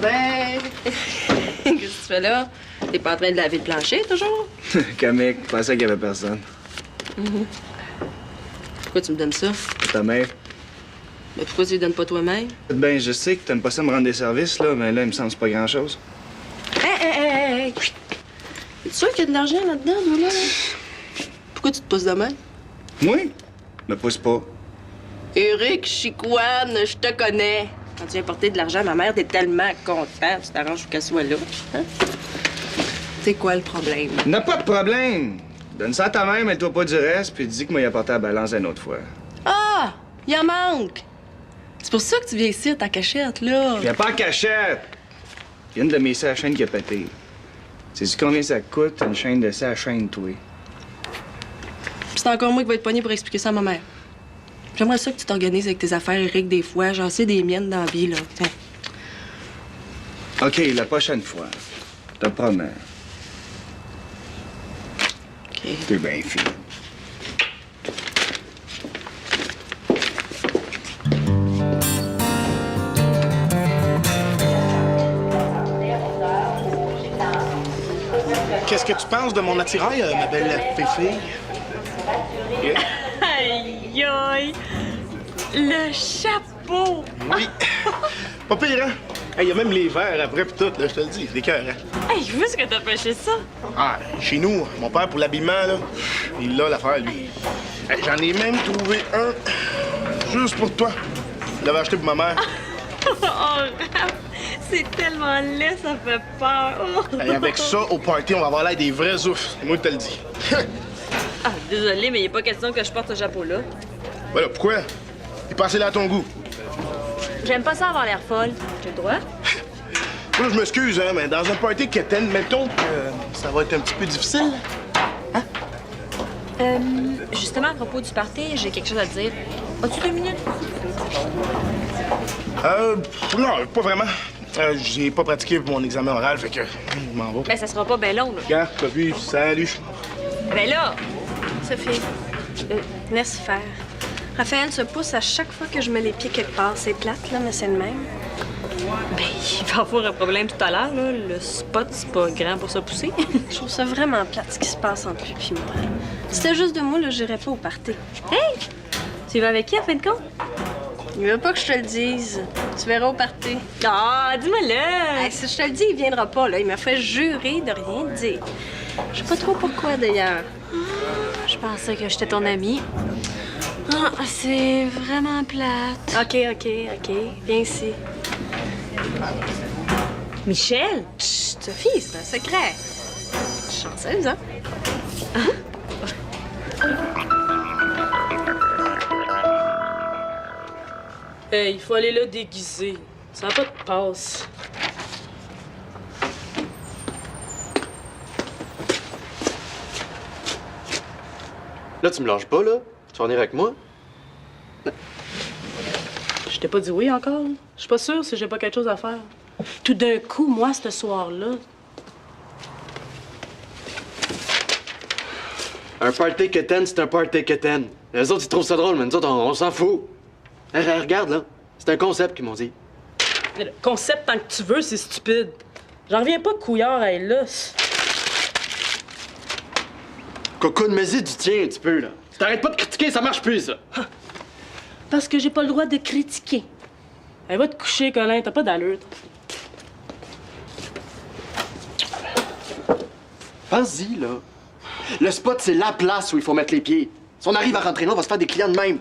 ben. Qu'est-ce que tu fais là? T'es pas en train de laver le plancher, toujours? Comique, je pensais qu'il y avait personne. Pourquoi tu me donnes ça? Ta mère? Mais pourquoi tu lui donnes pas toi-même? Ben, je sais que t'aimes pas ça me rendre des services, là, mais là, il me semble que c'est pas grand-chose. Hey! Es-tu sûr qu'il y a de l'argent là-dedans, toi, là? Pourquoi tu te pousses de même? Moi? Me pousse pas. Éric Chicoine, je te connais. Quand tu viens porter de l'argent à ma mère, t'es tellement content. Tu t'arranges pour qu'elle soit là. Hein? C'est quoi le problème? N'a pas de problème. Donne ça à ta mère, mets-toi pas du reste, puis dis que moi, il a porté la balance une autre fois. Ah! Il en manque! C'est pour ça que tu viens ici à ta cachette, là. Viens pas en cachette! Il y a une de mes scies à chaîne qui a pété. Sais-tu combien ça coûte, une chaîne de scies à chaîne, toi? Puis c'est encore moi qui vais être pogné pour expliquer ça à ma mère. J'aimerais ça que tu t'organises avec tes affaires, Éric, des fois. J'en sais des miennes dans la vie, là. Tiens. OK, la prochaine fois. Je te promets. OK. T'es bien fine. Qu'est-ce que tu penses de mon attirail, ma belle Féfé? Aïe, aïe! Le chapeau! Oui. Pas pire, hein? Il y a même les verres après pis tout, là, je te le dis, c'est des cœurs, hein? Hey, je veux ce que t'as pêché ça! Ah, chez nous, mon père, pour l'habillement, là, il l'a l'affaire, lui. Hey, j'en ai même trouvé un juste pour toi. Je l'avais acheté pour ma mère. Oh, Raph, c'est tellement laid, ça fait peur! Oh. Hey, avec ça, au party, on va avoir l'air des vrais oufs. C'est moi qui te le dis. Ah, désolé, mais il n'est pas question que je porte ce chapeau-là. Voilà, pourquoi? Il passé là à ton goût. J'aime pas ça avoir l'air folle. J'ai le droit? Moi, je m'excuse, hein, mais dans un party quétaine, mettons que ça va être un petit peu difficile. Justement, à propos du party, j'ai quelque chose à te dire. As-tu 2 minutes? Non, pas vraiment. J'ai pas pratiqué pour mon examen oral, fait que je m'en vais. Ben, ça sera pas bien long, là. Regarde, t'as vu, salut. Ben là! Sophie, laisse faire. Raphaël se pousse à chaque fois que je mets les pieds quelque part. C'est plate, là, mais c'est le même. Ben, il va avoir un problème tout à l'heure, là. Le spot, c'est pas grand pour se pousser. Je trouve ça vraiment plate, ce qui se passe entre lui et moi. Si c'était juste de moi, là, j'irais pas au party. Hey! Tu vas avec qui, en fin de compte? Il veut pas que je te le dise. Tu verras au party. Ah, dis-moi-le! Hey, si je te le dis, il viendra pas, là. Il m'a fait jurer de rien dire. Je sais pas trop pourquoi, d'ailleurs. Je pensais que j'étais ton amie. Ah, c'est vraiment plate. OK. Viens ici. Michel? Chut, Sophie, c'est un secret. Chanceuse, hein? Hey, il faut aller là déguisé. Ça n'a pas de passe. Là, tu me lâches pas, là? Tu vas venir avec moi? Je t'ai pas dit oui encore. Je suis pas sûre si j'ai pas quelque chose à faire. Tout d'un coup, moi, ce soir-là... Un party quétaine, c'est un party quétaine. Les autres, ils trouvent ça drôle, mais nous autres, on s'en fout. Regarde, là. C'est un concept qu'ils m'ont dit. Mais le concept, tant que tu veux, c'est stupide. J'en reviens pas que Couillard est là. Coco de Mésie du tien un petit peu, là. Si t'arrêtes pas de critiquer, ça marche plus, ça. Parce que j'ai pas le droit de critiquer. Elle va te coucher, Colin, t'as pas d'allure. Pense-y, là. Le spot, c'est la place où il faut mettre les pieds. Si on arrive à rentrer là, on va se faire des clients de même.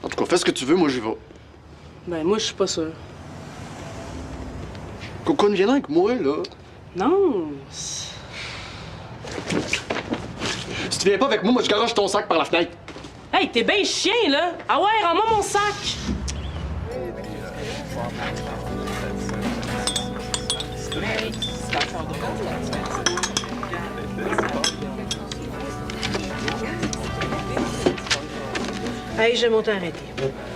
En tout cas, fais ce que tu veux, moi, j'y vais. Ben, moi, je suis pas sûre. Coco, viens avec moi, là. Non. Si tu viens pas avec moi, moi, je garoche ton sac par la fenêtre. Hey, t'es ben chien, là. Ah ouais, rends-moi mon sac. Hey, j'ai monté arrêté.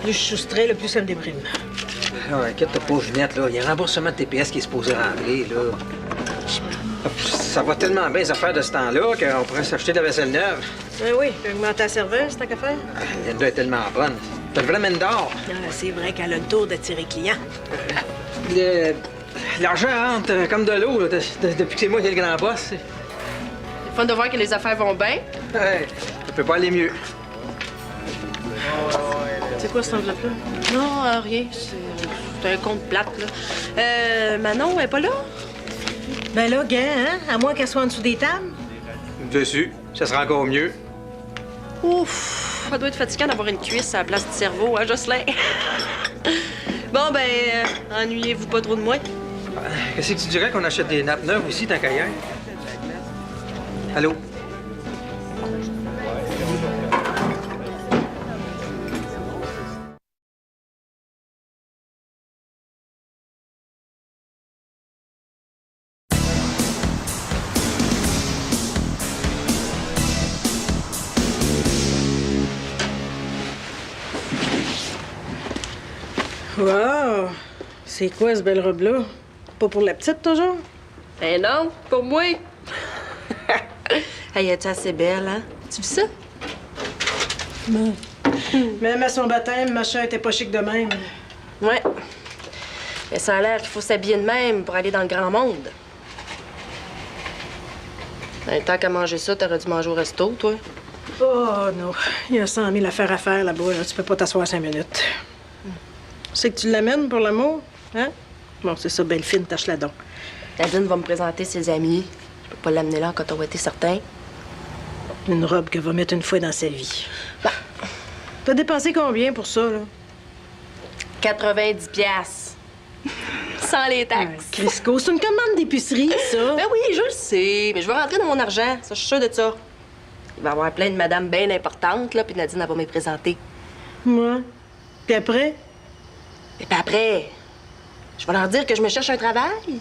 Plus je suis soustrait, le plus ça me déprime. Ah, inquiète-toi pas, Ginette, là. Il y a un remboursement de TPS qui est supposé rentrer, là. Ça va tellement bien, les affaires de ce temps-là, qu'on pourrait s'acheter de la vaisselle neuve. Oui, puis augmenter la serveuse, tant qu'à faire. Linda est tellement bonne. T'as le vrai mine d'or. Ah, c'est vrai qu'elle a le tour d'attirer client. L'argent entre comme de l'eau, là, depuis que c'est moi qui ai le grand boss. C'est fun de voir que les affaires vont bien. Ouais, ça peut pas aller mieux. C'est quoi cette enveloppe-là? Non, rien. C'est un compte plate, là. Manon, elle est pas là? Ben là, gars, hein? À moins qu'elle soit en dessous des tables. Dessus, ça sera encore mieux. Ouf, ça doit être fatigant d'avoir une cuisse à la place du cerveau, hein, Jocelyn? Bon, ben, ennuyez-vous pas trop de moi. Qu'est-ce que tu dirais qu'on achète des nappes neuves aussi, tant qu'à y être? Allô? Wow! C'est quoi, ce belle robe-là? Pas pour la petite, toujours? Ben non, pour moi. Hey, elle est assez belle, hein? Tu vis ça? Même à son baptême, machin était pas chic de même. Ouais. Mais ça a l'air qu'il faut s'habiller de même pour aller dans le grand monde. Ben, tant qu'à manger ça, t'aurais dû manger au resto, toi. Oh non, il y a 100 000 affaires à faire là-bas. Là. Tu peux pas t'asseoir 5 minutes. C'est que tu l'amènes pour l'amour, hein? Bon, c'est ça, belle fine, tâche-la donc. Nadine va me présenter ses amis. Je peux pas l'amener là en coton ouaté certain. Une robe qu'elle va mettre une fois dans sa vie. Bah. T'as dépensé combien pour ça, là? 90 piastres. Sans les taxes. Crisco, c'est une commande d'épicerie, ça. Ben oui, je le sais. Mais je veux rentrer dans mon argent. Ça, je suis sûre de ça. Il va y avoir plein de madames bien importantes, là, puis Nadine, elle va me les présenter. Moi. Puis après? Et puis après, je vais leur dire que je me cherche un travail.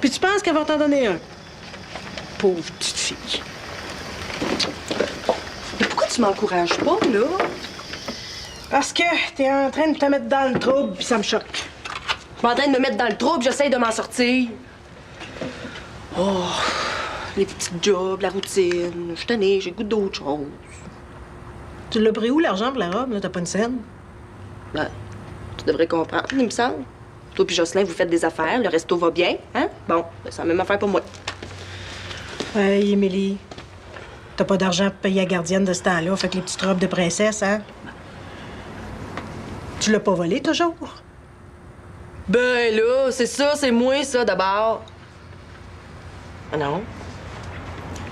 Puis tu penses qu'elle va t'en donner un? Pauvre petite fille. Mais pourquoi tu m'encourages pas, là? Parce que t'es en train de te mettre dans le trouble, puis ça me choque. Je suis en train de me mettre dans le trouble, j'essaie de m'en sortir. Oh, les petits jobs, la routine. Je suis tannée, j'ai le goût d'autre chose. Tu l'as pris où, l'argent pour la robe, là? T'as pas une scène? Ben, tu devrais comprendre, il me semble. Toi puis Jocelyn, vous faites des affaires, le resto va bien, hein? Bon, ben, c'est la même affaire pour moi. Hey, Émilie. T'as pas d'argent pour payer la gardienne de ce temps-là, fait que les petites robes de princesse, hein? Tu l'as pas volé, toujours? Ben là, c'est ça, c'est moi, ça, d'abord. Ah non.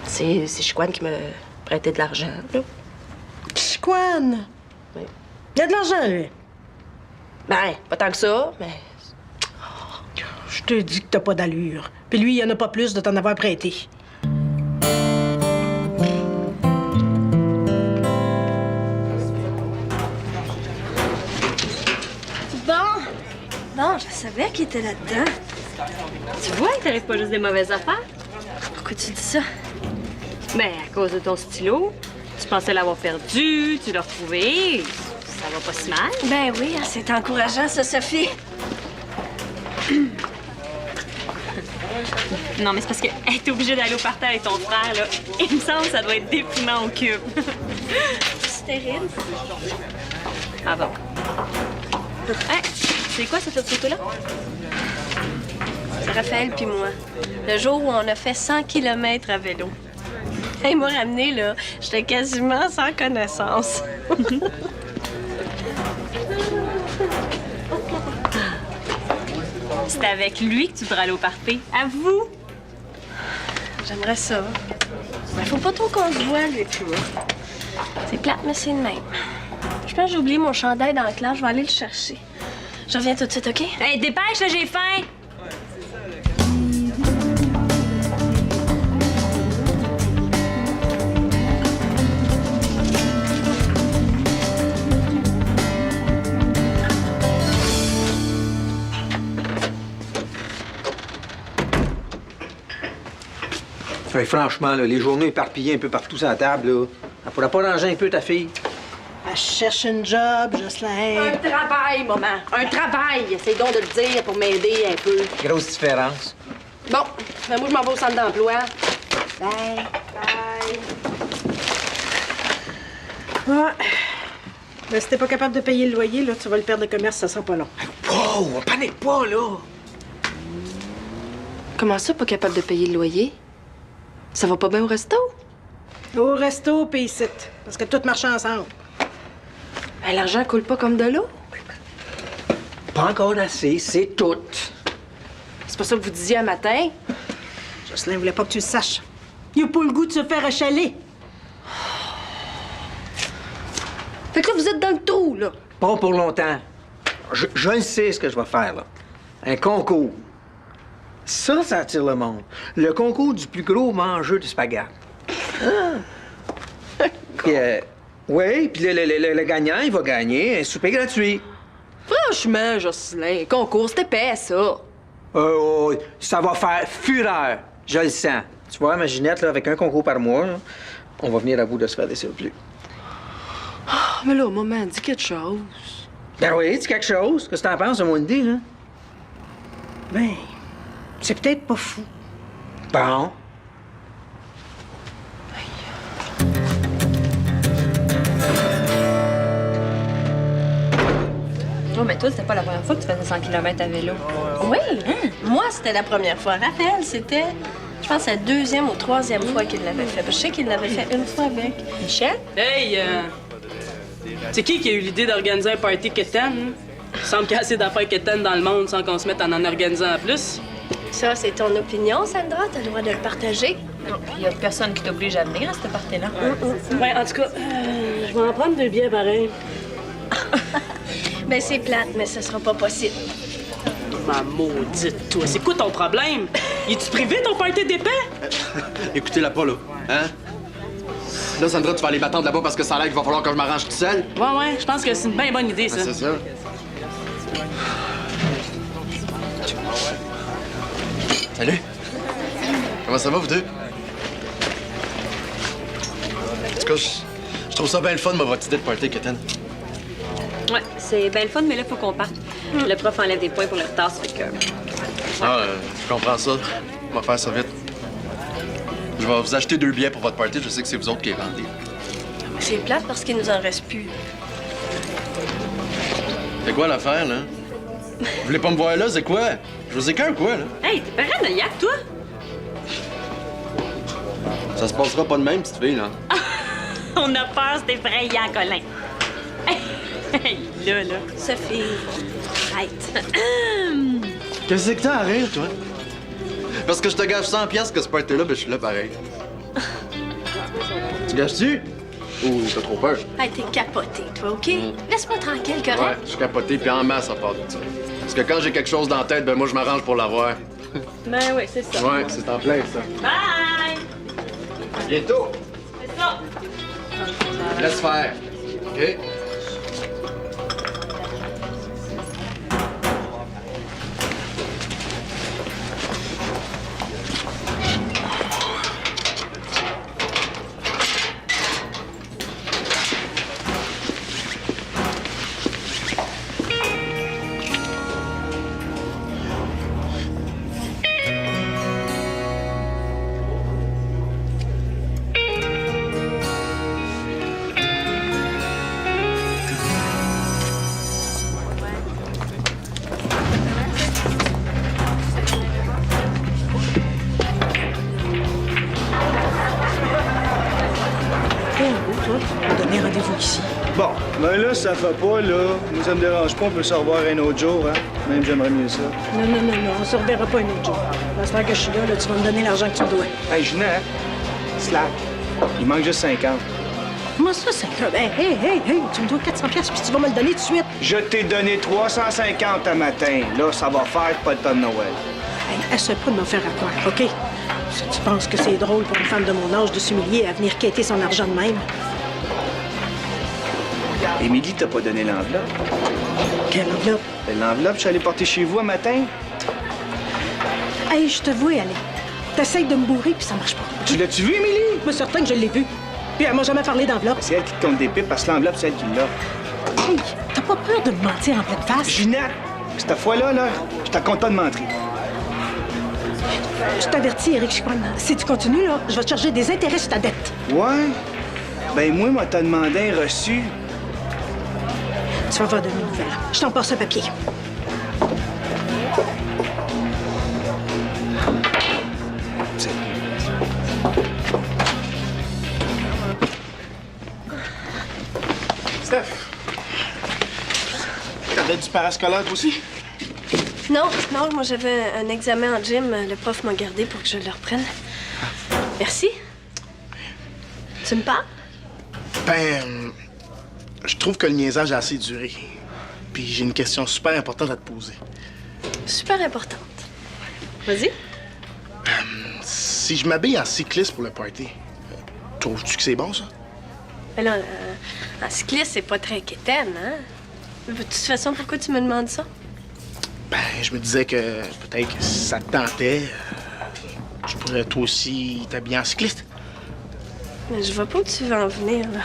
C'est Chicoine qui me prêtait de l'argent, là. Chicoine! Oui. Il y a de l'argent, lui. Ben, pas tant que ça, mais... Je te dis que t'as pas d'allure. Puis lui, il en a pas plus de t'en avoir prêté. Bon, je savais qu'il était là-dedans. Tu vois, il t'arrive pas juste des mauvaises affaires. Pourquoi tu dis ça? Ben, à cause de ton stylo. Tu pensais l'avoir perdu, tu l'as retrouvé. Ça va pas si mal. Ben oui, c'est encourageant, ça, Sophie. Non, mais c'est parce qu'elle est obligée d'aller au party avec ton frère, là. Il me semble que ça doit être déprimant au cube. C'est terrible. Ah bon? Hey, c'est quoi cette autre photo-là? C'est Raphaël puis moi. Le jour où on a fait 100 km à vélo. Il m'a ramené, là. J'étais quasiment sans connaissance. C'est avec lui que tu voudrais aller au party. Avoue! J'aimerais ça. Mais faut pas trop qu'on se voit, lui, tu vois. C'est plate, mais c'est le même. Je pense que j'ai oublié mon chandail dans la classe. Je vais aller le chercher. Je reviens tout de suite, OK? Hey, dépêche, là, j'ai faim! Hey, franchement, là, les journaux éparpillés un peu partout sur la table, là. Elle pourrait pas ranger un peu ta fille? Elle cherche un job, Jocelyn. Un travail, maman. Un travail. Essaye donc de le dire pour m'aider un peu. Grosse différence. Bon, ben moi, je m'en vais au centre d'emploi. Bye. Bye. Ouais. Ben, si t'es pas capable de payer le loyer, là, tu vas le perdre de commerce, ça sera pas long. Wow, on panique pas, là! Comment ça, pas capable de payer le loyer? Ça va pas bien au resto? Au resto, puis ici. Parce que tout marche ensemble. Ben, l'argent coule pas comme de l'eau. Pas encore assez, c'est tout. C'est pas ça que vous disiez un matin? Jocelyn voulait pas que tu le saches. Il a pas le goût de se faire achaler. Fait que là, vous êtes dans le trou, là. Pas pour longtemps. Je le sais ce que je vais faire, là. Un concours. Ça attire le monde. Le concours du plus gros mangeur de spaghetti. Puis, oui, puis le gagnant, il va gagner un souper gratuit. Franchement, Jocelyn, concours, c'était épais, ça. Ça va faire fureur. Je le sens. Tu vois, ma Ginette, là, avec un concours par mois, là, on va venir à bout de se faire des surplus. Ah, mais là, maman, dis quelque chose. Ben oui, dis quelque chose. Qu'est-ce que t'en penses de mon idée, là? Ben, c'est peut-être pas fou. Bon. Oh, mais toi, c'était pas la première fois que tu faisais 100 km à vélo. Oui, moi, c'était la première fois. Raphaël, c'était, je pense, la deuxième ou troisième fois qu'il l'avait fait. Je sais qu'il l'avait fait une fois avec Michel. Hey, c'est qui a eu l'idée d'organiser un party kitten? Il semble qu'il y a assez d'affaires kitten dans le monde sans qu'on se mette à en organiser en plus. Ça, c'est ton opinion, Sandra. T'as le droit de le partager. Il y a personne qui t'oblige à venir à cette partie-là. Ouais, en tout cas, je vais en prendre 2 billets pareil. Ben, c'est plate, mais ce sera pas possible. Ma maudite, toi, c'est quoi ton problème? Es-tu privé ton party d'épais? Écoutez-la pas, là. Hein? Là, Sandra, tu vas aller m'attendre là-bas parce que ça a l'air qu'il va falloir que je m'arrange tout seul. Ouais, je pense que c'est une bien bonne idée, ça. C'est ça. Salut. Comment ça va, vous deux? En tout cas, je trouve ça bien le fun, votre idée de party, Keten. Ouais, c'est bien le fun, mais là, faut qu'on parte. Le prof enlève des points pour le retard, ça fait que... Je comprends ça. On va faire ça vite. Je vais vous acheter 2 billets pour votre party. Je sais que c'est vous autres qui les vendez. C'est plate parce qu'il nous en reste plus. C'est quoi l'affaire, là? Vous voulez pas me voir là, c'est quoi? Je vous écoeure quoi, là? Hey, t'es paranoïaque, toi? Ça se passera pas de même, petite fille, là. On a peur, c'est effrayant, Colin. Hey, là. Sophie, arrête. Qu'est-ce que t'as à rire, toi? Parce que je te gage 100 piastres que ce party-là, ben je suis là pareil. Tu gages-tu? Ou t'as trop peur? Hey, t'es capoté, toi, OK? Laisse-moi tranquille, correct? Ouais, je suis capoté puis en masse à part de ça. Parce que quand j'ai quelque chose dans la tête, ben moi je m'arrange pour l'avoir. Ben oui, c'est ça. Ouais, c'est en plein ça. Bye! À bientôt! C'est ça! Laisse faire. OK? On va donner rendez-vous ici. Bon, ben là, ça fait pas, là. Moi, ça me dérange pas, on peut se revoir un autre jour, hein. Même j'aimerais mieux ça. Non, on se reverra pas un autre jour. La semaine que je suis là, tu vas me donner l'argent que tu me dois. Hey, Ginette, slack. Il manque juste 50. Comment ça, 50? Hey, tu me dois 400 piastres, puis tu vas me le donner tout de suite. Je t'ai donné 350 un matin. Là, ça va faire pas le temps de Noël. Hey, essaie pas de me faire croire, OK? Si tu penses que c'est drôle pour une femme de mon âge de s'humilier à venir quêter son argent de même. Émilie t'a pas donné l'enveloppe. Quelle enveloppe? Ben, l'enveloppe, je suis allé porter chez vous un matin. Hey, je te vois aller. T'essayes de me bourrer, puis ça marche pas. Tu l'as-tu vu, Émilie? Je suis certain que je l'ai vu. Puis elle m'a jamais parlé d'enveloppe. C'est elle qui te compte des pipes, parce que l'enveloppe, c'est elle qui l'a. Hey, t'as pas peur de me mentir en pleine face? Ginette, cette fois-là, je te compte pas de mentir. Je t'avertis, Eric Chicoine. Si tu continues, là, je vais te charger des intérêts sur ta dette. Ouais? Ben, moi t'as demandé un reçu. Tu vas avoir de mes nouvelles. Je t'en passe un papier. Steph, t'avais du parascolaire toi aussi? Non, moi j'avais un examen en gym. Le prof m'a gardé pour que je le reprenne. Merci. Tu me parles? Ben, je trouve que le niaisage a assez duré. Puis j'ai une question super importante à te poser. Super importante. Vas-y. Si je m'habille en cycliste pour le party, trouves-tu que c'est bon, ça? Mais là, en cycliste, c'est pas très quétaine, hein? De toute façon, pourquoi tu me demandes ça? Ben, je me disais que peut-être que si ça te tentait, tu pourrais toi aussi t'habiller en cycliste. Mais je vois pas où tu veux en venir, là.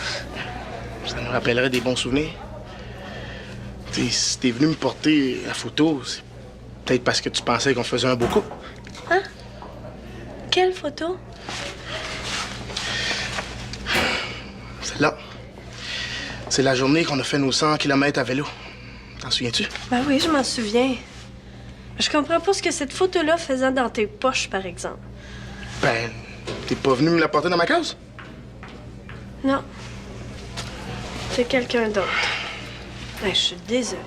Ça nous rappellerait des bons souvenirs. T'sais, si t'es venu me porter la photo, c'est peut-être parce que tu pensais qu'on faisait un beau couple. Hein? Quelle photo? Celle-là. C'est la journée qu'on a fait nos 100 km à vélo. T'en souviens-tu? Ben oui, je m'en souviens. Je comprends pas ce que cette photo-là faisait dans tes poches, par exemple. Ben, t'es pas venu me la porter dans ma case? Non. C'est quelqu'un d'autre. Ben, je suis désolée.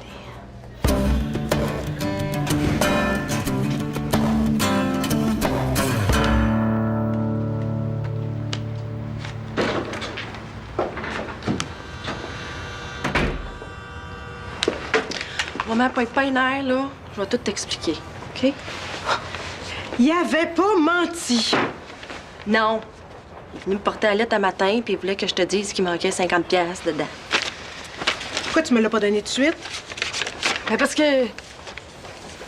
Maman, pas une air, là. Je vais tout t'expliquer, OK? Il avait pas menti. Non. Il est venu me porter la lettre un matin, puis il voulait que je te dise qu'il manquait 50$ dedans. Pourquoi tu me l'as pas donné tout de suite? Ben parce que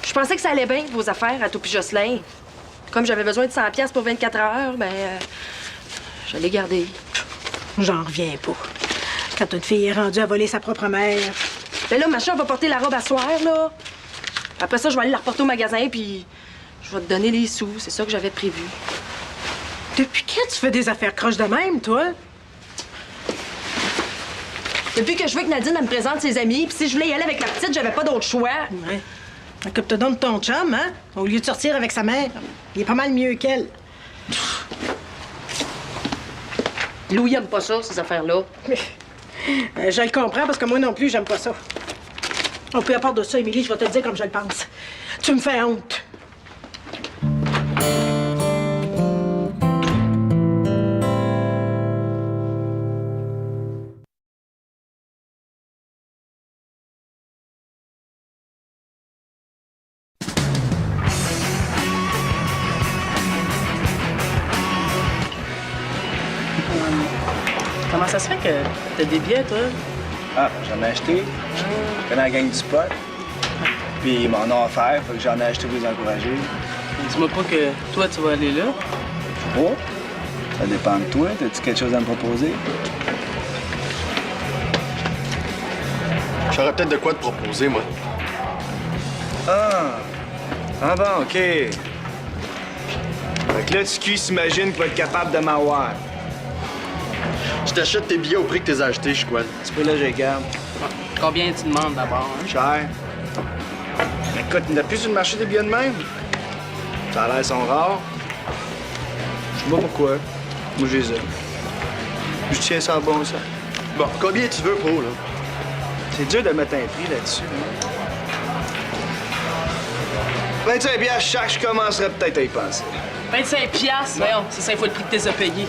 je pensais que ça allait bien, vos affaires à Topi Jocelyn. Comme j'avais besoin de 100$ pour 24 heures, ben je l'ai gardé. J'en reviens pas. Quand une fille est rendue à voler sa propre mère. Ben là, machin va porter la robe à soir, là. Après ça, je vais aller la reporter au magasin, puis je vais te donner les sous. C'est ça que j'avais prévu. Depuis quand tu fais des affaires croches de même, toi? Depuis que je veux que Nadine elle me présente ses amis, puis si je voulais y aller avec la petite, j'avais pas d'autre choix. Ouais. Occupe-toi donc de ton chum, hein? Au lieu de sortir avec sa mère. Il est pas mal mieux qu'elle. Louis il aime pas ça, ces affaires-là. Je le comprends parce que moi non plus, j'aime pas ça. Oh, puis à part de ça, Émilie, je vais te le dire comme je le pense. Tu me fais honte. Comment ça se fait que t'as des billets, toi? Ah, j'en ai acheté. Je connais la gang du spot. Puis ils m'en ont offert, fait que j'en ai acheté pour les encourager. Dis-moi pas que toi, tu vas aller là. Oh, ça dépend de toi. T'as-tu quelque chose à me proposer? J'aurais peut-être de quoi te proposer, moi. Ah bon, OK. Fait que là, tu s'imagine qu'il va être capable de m'avoir. Je t'achète tes billets au prix que t'es acheté, je crois. Tu peux là, je les garde. Combien tu demandes d'abord, hein? Cher. Écoute, il n'y a plus sur le marché des billets de même. Ça a l'air, ils sont rares. Je sais pas pourquoi. Moi, je les ai. Je tiens ça à bon, ça. Bon, combien tu veux pour, là? C'est dur de mettre un prix là-dessus. Hein? 25$ chaque, je commencerais peut-être à y penser. 25$? Voyons, c'est 5 fois le prix que t'es payé.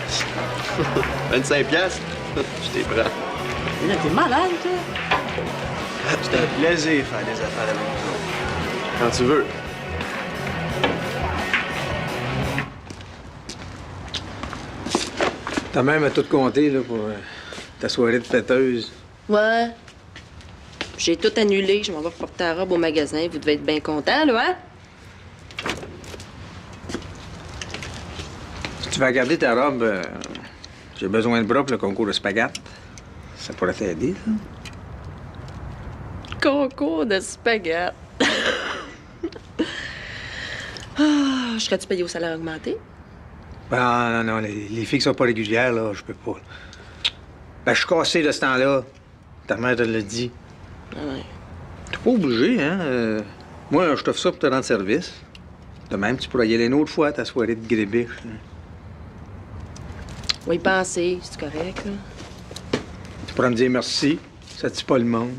25$? Je t'ai prends. Là, t'es malade, toi. C'est un plaisir de faire des affaires avec vous. Quand tu veux. T'as même à tout compter, là, pour ta soirée de fêteuse. Ouais. J'ai tout annulé. Je m'en vais reporter la robe au magasin. Vous devez être bien contents, là, hein? Si tu vas garder ta robe, j'ai besoin de bras pour le concours de spaghetti. Ça pourrait t'aider, ça. Concours de spaghetti. Ah, je serais-tu payé au salaire augmenté? Ben, non, les filles qui sont pas régulières, là, je peux pas. Ben, je suis cassé de ce temps-là. Ta mère te l'a dit. Ah ouais. T'es pas obligé, hein? Moi, je t'offre ça pour te rendre service. De même, tu pourrais y aller une autre fois à ta soirée de grébiche. On va y penser, c'est correct, là. Tu pourrais me dire merci. Ça tue pas le monde.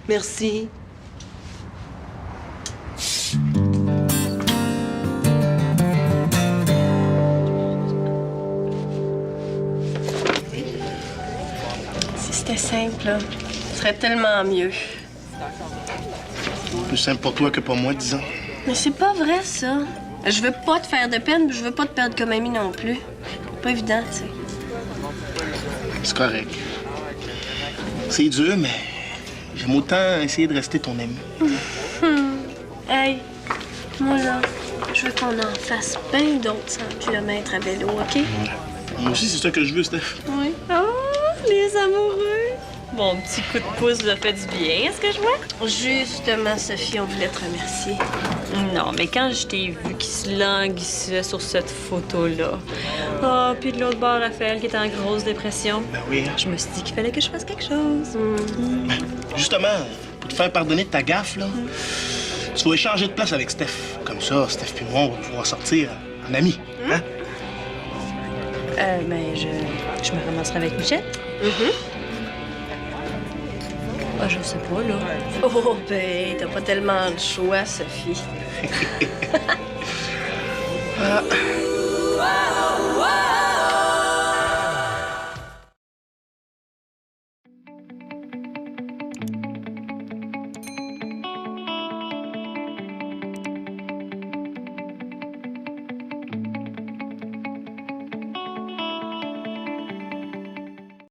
Merci. Si c'était simple, là, ce serait tellement mieux. Plus simple pour toi que pour moi, disons. Mais c'est pas vrai, ça. Je veux pas te faire de peine, puis je veux pas te perdre comme ami non plus. C'est pas évident, tu sais. C'est correct. C'est dur, mais j'aime autant essayer de rester ton ami. Hey, moi, là, je veux qu'on en fasse bien d'autres 100 km à vélo, OK? Moi aussi, c'est ça que je veux, Steph. Oui. Oh, les amoureux! Mon petit coup de pouce vous a fait du bien, est-ce que je vois? Justement, Sophie, on voulait te remercier. Non, mais quand je t'ai vu qui se languissait sur cette photo-là, ah, puis de l'autre bord, Raphaël qui était en grosse dépression, Ben oui. je me suis dit qu'il fallait que je fasse quelque chose. Justement, pour te faire pardonner de ta gaffe, là, tu vas échanger de place avec Steph. Comme ça, Steph et moi, on va pouvoir sortir en amis. Hein? Mais je me ramasserai avec Michel. Ah, je sais pas, là. Oh, ben, t'as pas tellement de choix, Sophie. Ah,